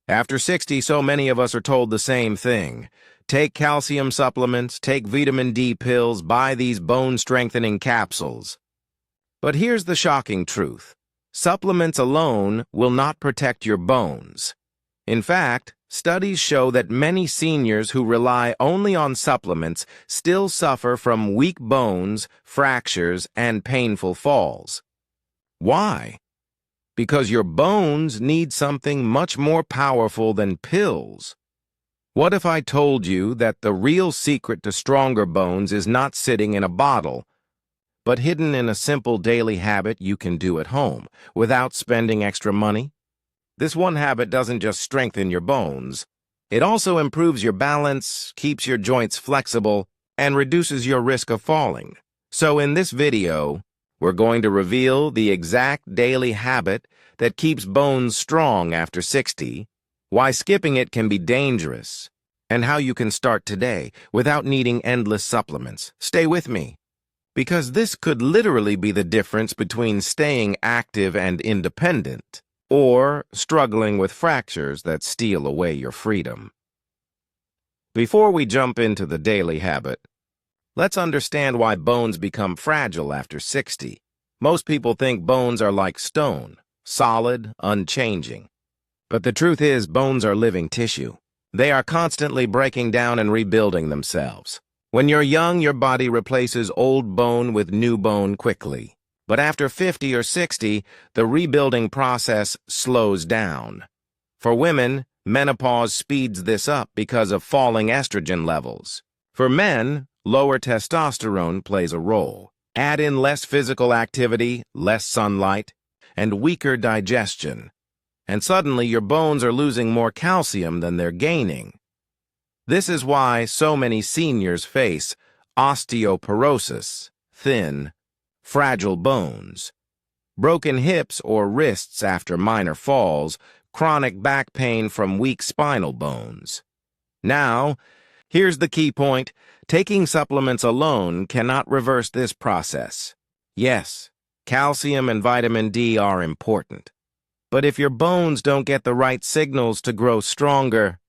After 60, so many of us are told the same thing. Take calcium supplements, take vitamin D pills, buy these bone-strengthening capsules. But here's the shocking truth. Supplements alone will not protect your bones. In fact, studies show that many seniors who rely only on supplements still suffer from weak bones, fractures, and painful falls. Why? Because your bones need something much more powerful than pills. What if I told you that the real secret to stronger bones is not sitting in a bottle, but hidden in a simple daily habit you can do at home without spending extra money? This one habit doesn't just strengthen your bones. It also improves your balance, keeps your joints flexible, and reduces your risk of falling. So in this video, we're going to reveal the exact daily habit that keeps bones strong after 60, why skipping it can be dangerous, and how you can start today without needing endless supplements. Stay with me, because this could literally be the difference between staying active and independent or struggling with fractures that steal away your freedom. Before we jump into the daily habit, let's understand why bones become fragile after 60. Most people think bones are like stone, solid, unchanging. But the truth is, bones are living tissue. They are constantly breaking down and rebuilding themselves. When you're young, your body replaces old bone with new bone quickly. But after 50 or 60, the rebuilding process slows down. For women, menopause speeds this up because of falling estrogen levels. For men, lower testosterone plays a role. Add in less physical activity, less sunlight, and weaker digestion, and suddenly your bones are losing more calcium than they're gaining. This is why so many seniors face osteoporosis, thin, fragile bones, broken hips or wrists after minor falls, chronic back pain from weak spinal bones. Now, here's the key point. Taking supplements alone cannot reverse this process. Yes, calcium and vitamin D are important. But if your bones don't get the right signals to grow stronger,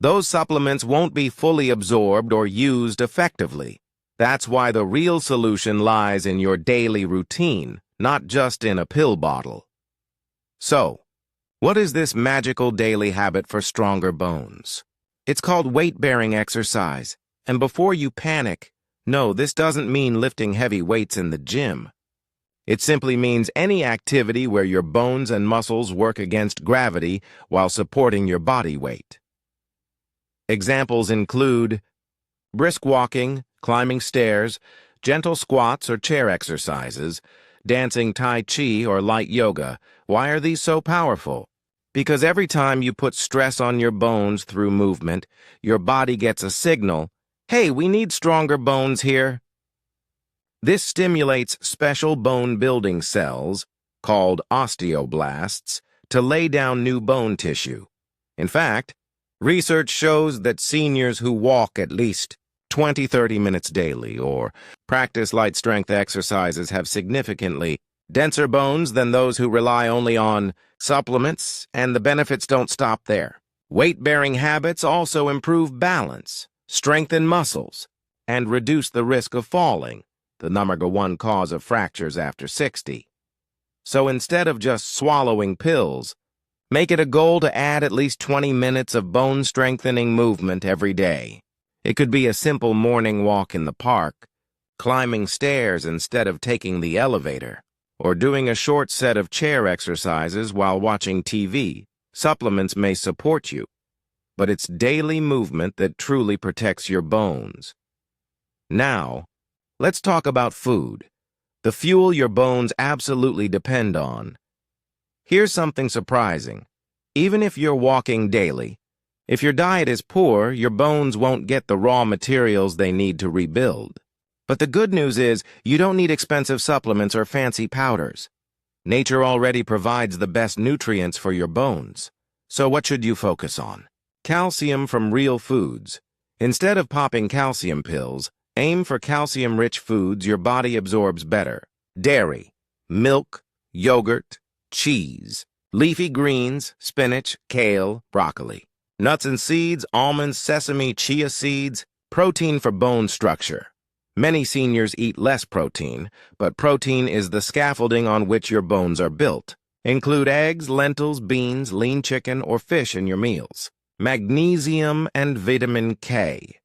those supplements won't be fully absorbed or used effectively. That's why the real solution lies in your daily routine, not just in a pill bottle. So, what is this magical daily habit for stronger bones? It's called weight-bearing exercise. And before you panic, no, this doesn't mean lifting heavy weights in the gym. It simply means any activity where your bones and muscles work against gravity while supporting your body weight. Examples include brisk walking, climbing stairs, gentle squats or chair exercises, dancing Tai Chi or light yoga. Why are these so powerful? Because every time you put stress on your bones through movement, your body gets a signal, hey, we need stronger bones here. This stimulates special bone-building cells, called osteoblasts, to lay down new bone tissue. In fact, research shows that seniors who walk at least 20-30 minutes daily or practice light-strength exercises have significantly denser bones than those who rely only on supplements, and the benefits don't stop there. Weight-bearing habits also improve balance, strengthen muscles, and reduce the risk of falling, the number one cause of fractures after 60. So instead of just swallowing pills, make it a goal to add at least 20 minutes of bone-strengthening movement every day. It could be a simple morning walk in the park, climbing stairs instead of taking the elevator, or doing a short set of chair exercises while watching TV. Supplements may support you, but it's daily movement that truly protects your bones. Now, let's talk about food, the fuel your bones absolutely depend on. Here's something surprising. Even if you're walking daily, if your diet is poor, your bones won't get the raw materials they need to rebuild. But the good news is, you don't need expensive supplements or fancy powders. Nature already provides the best nutrients for your bones. So what should you focus on? Calcium from real foods. Instead of popping calcium pills, aim for calcium-rich foods your body absorbs better. Dairy, milk, yogurt, cheese, Leafy greens, spinach, kale, broccoli. Nuts and seeds, almonds, sesame, chia seeds, protein for bone structure. Many seniors eat less protein, but protein is the scaffolding on which your bones are built. Include eggs, lentils, beans, lean chicken, or fish in your meals. Magnesium and vitamin K.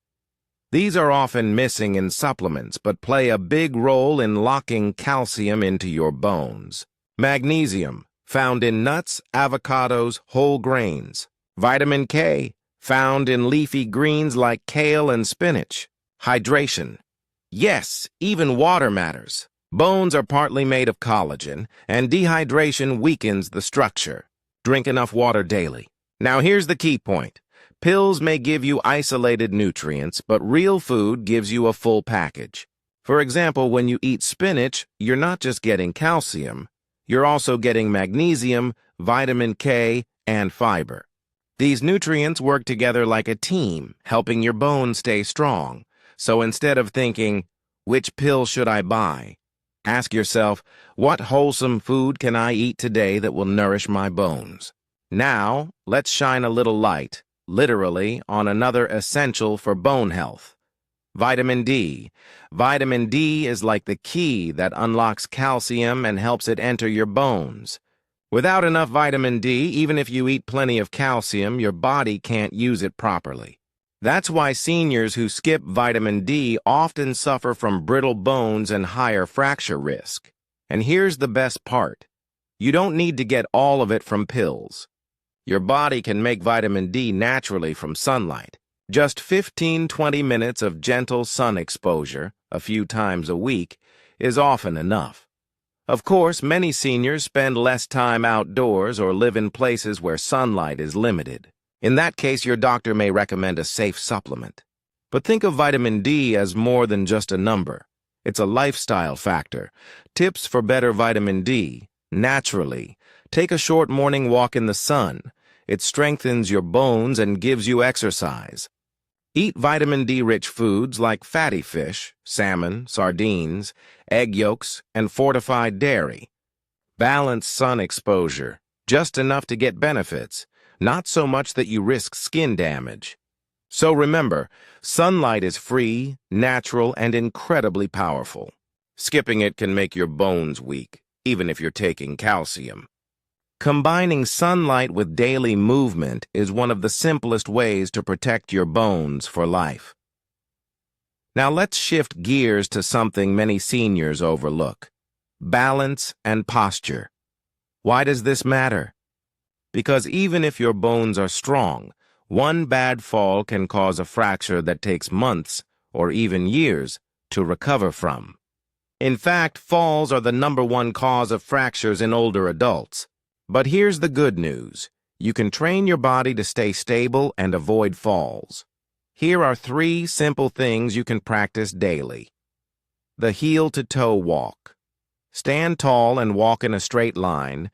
These are often missing in supplements, but play a big role in locking calcium into your bones. Magnesium, found in nuts, avocados, whole grains. Vitamin K, found in leafy greens like kale and spinach. Hydration. Yes, even water matters. Bones are partly made of collagen, and dehydration weakens the structure. Drink enough water daily. Now here's the key point. Pills may give you isolated nutrients, but real food gives you a full package. For example, when you eat spinach, you're not just getting calcium, you're also getting magnesium, vitamin K, and fiber. These nutrients work together like a team, helping your bones stay strong. So instead of thinking, which pill should I buy? Ask yourself, what wholesome food can I eat today that will nourish my bones? Now, let's shine a little light, literally, on another essential for bone health. Vitamin D. Vitamin D is like the key that unlocks calcium and helps it enter your bones. Without enough vitamin D, even if you eat plenty of calcium, your body can't use it properly. That's why seniors who skip vitamin D often suffer from brittle bones and higher fracture risk. And here's the best part. You don't need to get all of it from pills. Your body can make vitamin D naturally from sunlight. Just 15-20 minutes of gentle sun exposure, a few times a week, is often enough. Of course, many seniors spend less time outdoors or live in places where sunlight is limited. In that case, your doctor may recommend a safe supplement. But think of vitamin D as more than just a number. It's a lifestyle factor. Tips for better vitamin D. Naturally, take a short morning walk in the sun. It strengthens your bones and gives you exercise. Eat vitamin D-rich foods like fatty fish, salmon, sardines, egg yolks, and fortified dairy. Balance sun exposure, just enough to get benefits, not so much that you risk skin damage. So remember, sunlight is free, natural, and incredibly powerful. Skipping it can make your bones weak, even if you're taking calcium. Combining sunlight with daily movement is one of the simplest ways to protect your bones for life. Now let's shift gears to something many seniors overlook: balance and posture. Why does this matter? Because even if your bones are strong, one bad fall can cause a fracture that takes months or even years to recover from. In fact, falls are the #1 cause of fractures in older adults. But here's the good news. You can train your body to stay stable and avoid falls. Here are 3 simple things you can practice daily. The heel-to-toe walk. Stand tall and walk in a straight line,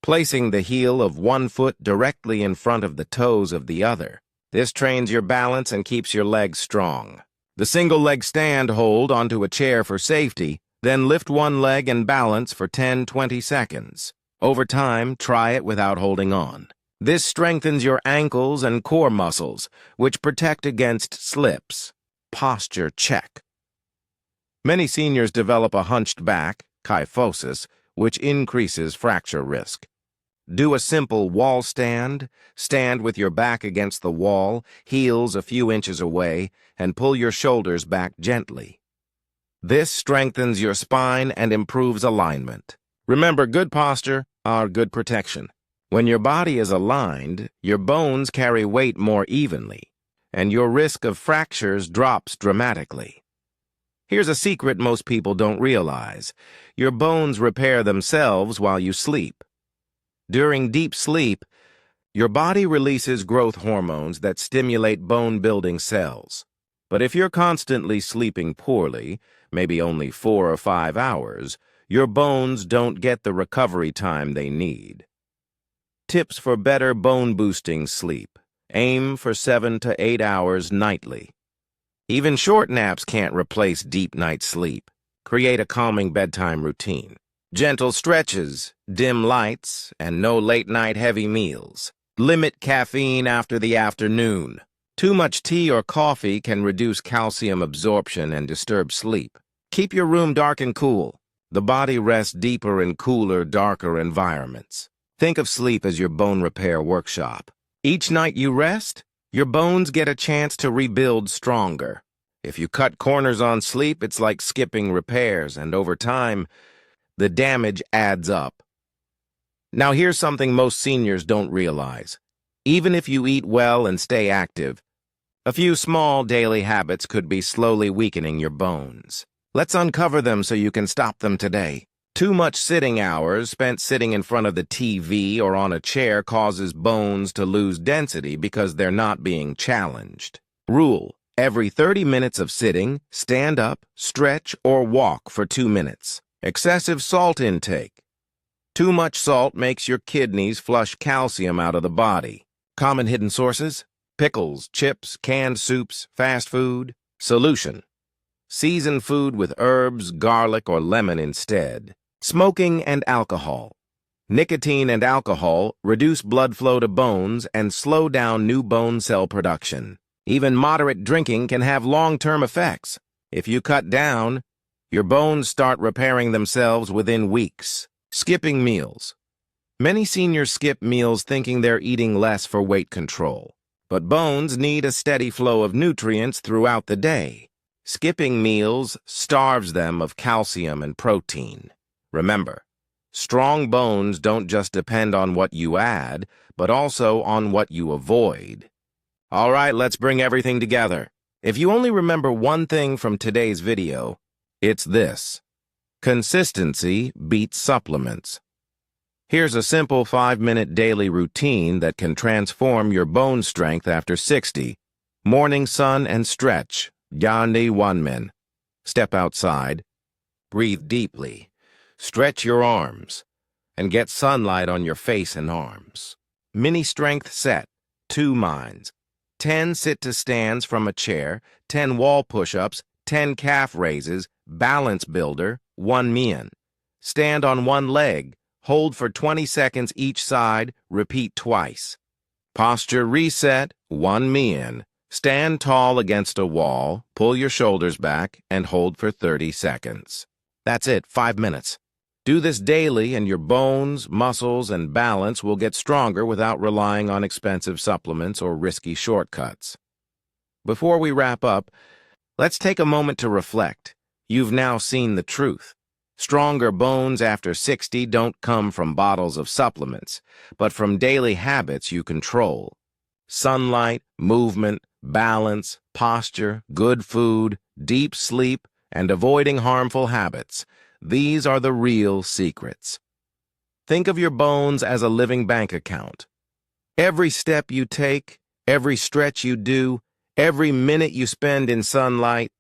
placing the heel of one foot directly in front of the toes of the other. This trains your balance and keeps your legs strong. The single-leg stand hold onto a chair for safety, then lift one leg and balance for 10-20 seconds. Over time, try it without holding on. This strengthens your ankles and core muscles, which protect against slips. Posture check. Many seniors develop a hunched back, kyphosis, which increases fracture risk. Do a simple wall stand. Stand with your back against the wall, heels a few inches away, and pull your shoulders back gently. This strengthens your spine and improves alignment. Remember, good posture are good protection. When your body is aligned, your bones carry weight more evenly, and your risk of fractures drops dramatically. Here's a secret most people don't realize. Your bones repair themselves while you sleep. During deep sleep, your body releases growth hormones that stimulate bone-building cells. But if you're constantly sleeping poorly, maybe only 4 or 5 hours, your bones don't get the recovery time they need. Tips for better bone-boosting sleep. Aim for 7 to 8 hours nightly. Even short naps can't replace deep night sleep. Create a calming bedtime routine. Gentle stretches, dim lights, and no late-night heavy meals. Limit caffeine after the afternoon. Too much tea or coffee can reduce calcium absorption and disturb sleep. Keep your room dark and cool. The body rests deeper in cooler, darker environments. Think of sleep as your bone repair workshop. Each night you rest, your bones get a chance to rebuild stronger. If you cut corners on sleep, it's like skipping repairs, and over time, the damage adds up. Now here's something most seniors don't realize. Even if you eat well and stay active, a few small daily habits could be slowly weakening your bones. Let's uncover them so you can stop them today. Too much sitting hours spent sitting in front of the TV or on a chair causes bones to lose density because they're not being challenged. Rule: every 30 minutes of sitting, stand up, stretch, or walk for 2 minutes. Excessive salt intake. Too much salt makes your kidneys flush calcium out of the body. Common hidden sources: pickles, chips, canned soups, fast food. Solution: season food with herbs, garlic, or lemon instead. Smoking and alcohol. Nicotine and alcohol reduce blood flow to bones and slow down new bone cell production. Even moderate drinking can have long-term effects. If you cut down, your bones start repairing themselves within weeks. Skipping meals. Many seniors skip meals thinking they're eating less for weight control. But bones need a steady flow of nutrients throughout the day. Skipping meals starves them of calcium and protein. Remember, strong bones don't just depend on what you add, but also on what you avoid. All right, let's bring everything together. If you only remember one thing from today's video, it's this: consistency beats supplements. Here's a simple 5-minute daily routine that can transform your bone strength after 60. Morning sun and stretch. Yandi Wonmin. Step outside. Breathe deeply. Stretch your arms. And get sunlight on your face and arms. Mini strength set. 2 minds. 10 sit-to-stands from a chair. 10 wall push-ups. 10 calf raises. Balance builder. 1 mien. Stand on one leg. Hold for 20 seconds each side. Repeat twice. Posture reset. 1 mien. Stand tall against a wall. Pull your shoulders back and hold for 30 seconds. That's it, 5 minutes. Do this daily and your bones, muscles, and balance will get stronger without relying on expensive supplements or risky shortcuts. Before we wrap up, let's take a moment to reflect. You've now seen the truth. Stronger bones after 60 don't come from bottles of supplements, but from daily habits you control. Sunlight, movement, balance, posture, good food, deep sleep, and avoiding harmful habits. These are the real secrets. Think of your bones as a living bank account. Every step you take, every stretch you do, every minute you spend in sunlight,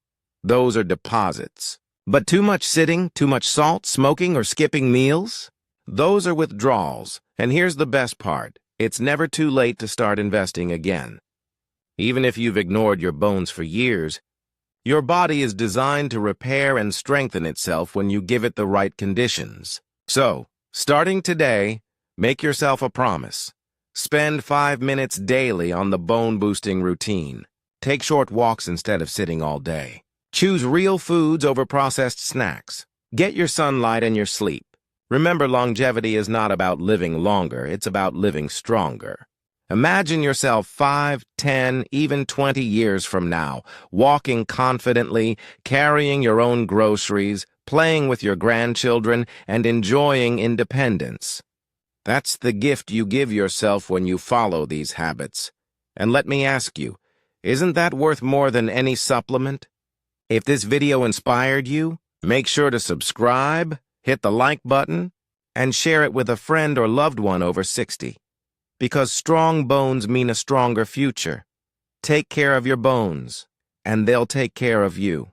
those are deposits. But too much sitting, too much salt, smoking, or skipping meals? Those are withdrawals. And here's the best part. It's never too late to start investing again. Even if you've ignored your bones for years, your body is designed to repair and strengthen itself when you give it the right conditions. So, starting today, make yourself a promise. Spend 5 minutes daily on the bone-boosting routine. Take short walks instead of sitting all day. Choose real foods over processed snacks. Get your sunlight and your sleep. Remember, longevity is not about living longer, it's about living stronger. Imagine yourself 5, 10, even 20 years from now, walking confidently, carrying your own groceries, playing with your grandchildren, and enjoying independence. That's the gift you give yourself when you follow these habits. And let me ask you, isn't that worth more than any supplement? If this video inspired you, make sure to subscribe, hit the like button, and share it with a friend or loved one over 60. Because strong bones mean a stronger future. Take care of your bones, and they'll take care of you.